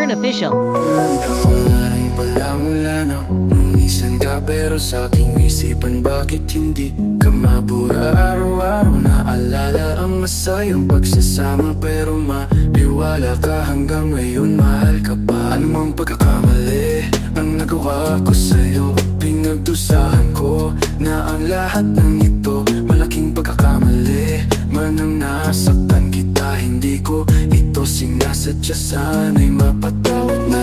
Learn Official. Ay wala na. Minsan ka pero sa aking isipan, bakit hindi ka mabura? Araw-araw naalala ang masayang pagsasama, pero maliwala ka hanggang ngayon, mahal ka pa. Anumang pagkakamali ang nagawa ko sa'yo, pinagdusahan ko na ang lahat ng ito malaking pagkakamali. Manang nasaktan kita, hindi ko ito sinasadya, sana'y mapatawad na.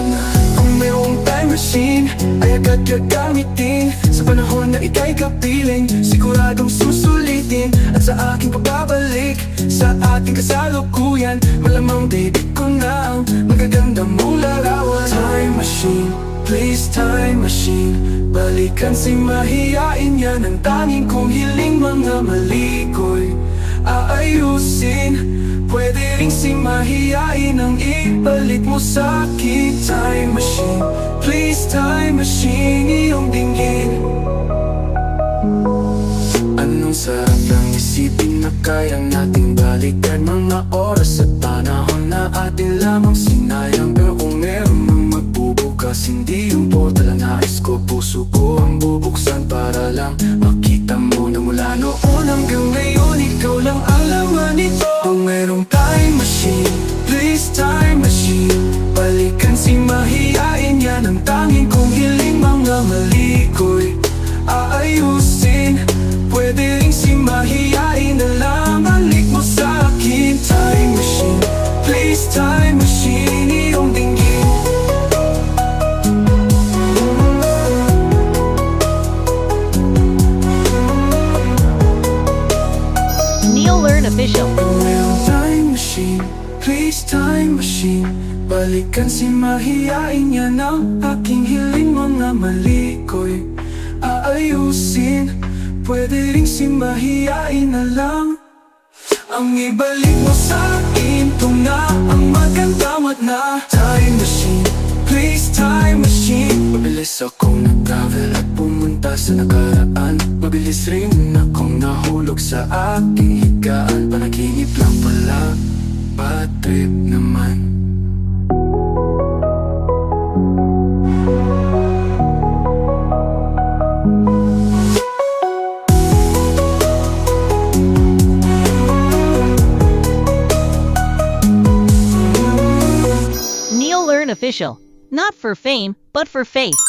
Kung mayroong time machine ay agad gagamitin, sa panahon na ika'y kapiling, siguradong susulitin. At sa aking pagbabalik sa ating kasalukuyan, malamang david ko na ang magaganda mong larawan. Time machine, please time machine, balikan si mahiyain, yan ang tanging kong hiling. Mga mali ko'y aayusin, pwede ring si mahiyain ang ibalik mo sa'kin. Time machine, please time machine, iyong dinggin. Anong sarap lang isipin na kaya nating balikan mga oras at panahon na atin lamang sinayang. Pero kung meron mang magbubukas, hindi yung portal ang nais ko, puso ko ang bubuksan para lang makita mo na mula noon hanggang ngayon ikaw lang ang laman nito. Kung mayroong time machine, please time machine, balikan si mahiyain, yan ang tanging kong hiling. Mga mali ko'y aayusin, pwede ring si mahiyain na lang balik mo sa'kin. Time machine, please time machine, iyong dinggin. Learn Official. Mayroong time machine, please time machine, balikan si mahiyain, yan ang aking hiling. Mga mali ko'y aayusin, pwede ring si mahiyain na lang ang ibalik mo sa'kin. Ito na ang magandamot na. Time machine, please time machine, mabilis akong nag-travel at pumunta sa nakaraan, mabilis rin akong nahulog sa aking higaan. Panaginip lang pala, bad trip naman. Learn Official. Not for fame, but for faith.